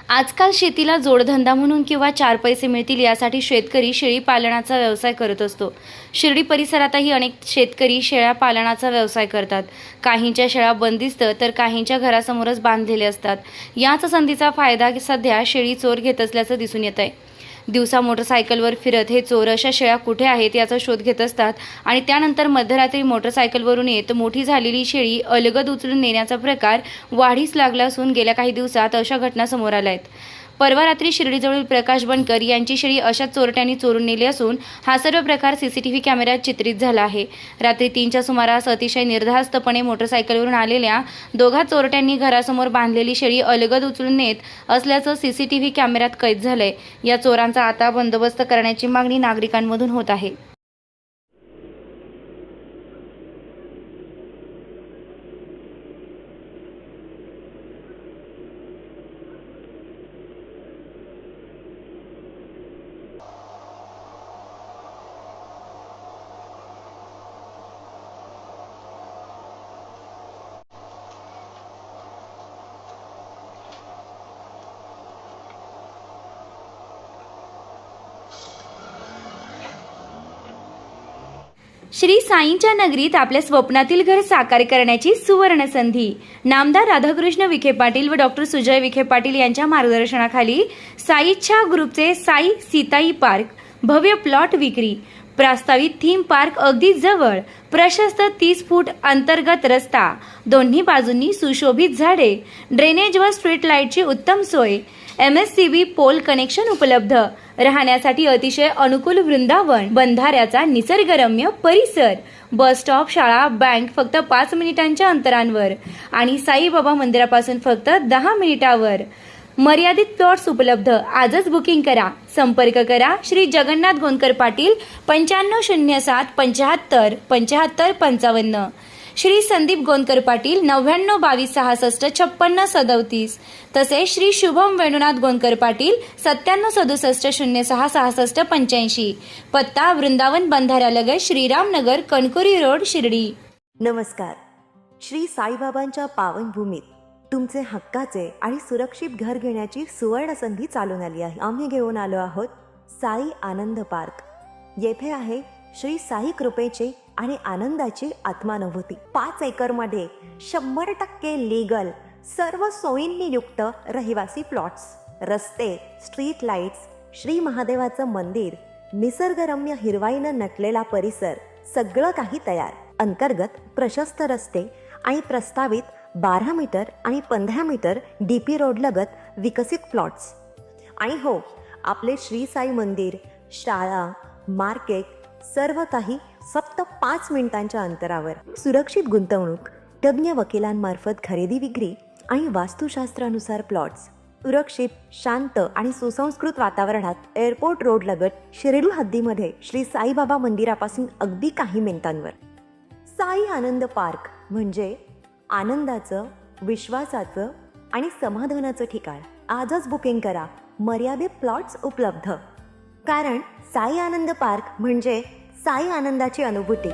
आजकाल शेतीला जोडधंदा म्हणून किंवा चार पैसे मिळतील यासाठी शेतकरी शेळी पालनाचा व्यवसाय करत असतो. शिर्डी परिसरातही अनेक शेतकरी शेळ्या पालनाचा व्यवसाय करतात. काहींच्या शेळ्या बंदिस्त तर काहींच्या घरासमोरच बांधलेले असतात. याच संधीचा फायदा सध्या शेळी चोर घेत असल्याचं दिसून येत आहे. दिवसा मोटरसायकलवर फिरत हे चोर अशा शेळ्या कुठे आहेत याचा शोध घेत असतात आणि त्यानंतर मध्यरात्री मोटरसायकलवरून येत मोठी झालेली शेळी अलगद उचलून नेण्याचा प्रकार वाढीस लागला असून गेल्या काही दिवसात अशा घटना समोर आल्या आहेत. परवा रात्री शिर्डीजवळील प्रकाश बनकर यांची शेळी अशाच चोरट्यांनी चोरून नेली असून हा सर्व प्रकार सीसीटीव्ही कॅमेऱ्यात चित्रित झाला आहे. रात्री 3च्या सुमारास अतिशय निर्धास्तपणे मोटरसायकलवरून आलेल्या दोघा चोरट्यांनी घरासमोर बांधलेली शेळी अलगद उचलून नेत असल्याचं सीसीटीव्ही कॅमेऱ्यात कैद झालंय. या चोरांचा आता बंदोबस्त करण्याची मागणी नागरिकांमधून होत आहे. श्री साईंच्या नगरीत आपल्या स्वप्नातील घर साकार करण्याची सुवर्ण संधी. नामदार राधाकृष्ण विखे पाटील व डॉक्टर सुजय विखे पाटील यांच्या मार्गदर्शनाखाली साई इच्छा ग्रुपचे साई सीताई पार्क भव्य प्लॉट विक्री. प्रस्तावित थीम पार्क अगदी जवळ, प्रशस्त 30 फूट अंतर्गत रस्ता, दोन्ही बाजूंनी सुशोभित झाडे, ड्रेनेज व स्ट्रीट लाईटची उत्तम सोय, MSCB पोल कनेक्शन उपलब्ध, राहण्यासाठी अतिशय अनुकूल वृंदावन, बंधाऱ्याचा निसर्गरम्य परिसर, बस स्टॉप, शाळा, बँक फक्त 5 मिनिटांच्या अंतरावर आणि साईबाबा मंदिरापासून फक्त 10 मिनिटावर. मर्यादित प्लॉट्स उपलब्ध. आजच बुकिंग करा. संपर्क करा श्री जगन्नाथ गोंदकर पाटील 9507 75 75 55, श्री संदीप गोंदकर पाटील 99 22 66 56 37, तसेच श्री शुभम वेणुनाथ गोंदकर पाटील 97 67 06 66 85. पत्ता वृंदावन बंधाऱ्यालगत श्रीरामनगर, कणकोरी रोड, शिर्डी. नमस्कार. श्री साईबाबांच्या पावनभूमीत तुमचे हक्काचे आणि सुरक्षित घर घेण्याची सुवर्ण संधी चालून आली आहे. आम्ही घेऊन आलो आहोत साई आनंद पार्क. येथे आहे श्री साई कृपेची आणि आनंदाची आत्मानुभूती. 5 एकरमध्ये 100% लीगल, सर्व सोयींनी युक्त रहिवासी प्लॉट्स, रस्ते, स्ट्रीट लाईट्स, श्री महादेवाचं मंदिर, निसर्गरम्य हिरवाईनं नटलेला परिसर, सगळं काही तयार. अंतर्गत प्रशस्त रस्ते आणि प्रस्तावित 12 मीटर आणि 15 मीटर DP रोड लगत विकसित प्लॉट्स. आणि हो, आपले श्री साई मंदिर, शाळा, मार्केट सर्व काही फक्त 5 मिनिटांच्या अंतरावर. सुरक्षित गुंतवणूक, तज्ज्ञ वकिलांमार्फत खरेदी विक्री आणि वास्तुशास्त्रानुसार प्लॉट्स. सुरक्षित, शांत आणि सुसंस्कृत वातावरणात एअरपोर्ट रोड लगत शिर्डी हद्दीमध्ये श्री साईबाबा मंदिरापासून अगदी काही मिनिटांवर. साई आनंद पार्क म्हणजे आनंदाचं, विश्वासाचं आणि समाधानाचं ठिकाण. आजच बुकिंग करा. मर्यादित प्लॉट्स उपलब्ध. कारण साई आनंद पार्क म्हणजे साई आनंदाची अनुभूती.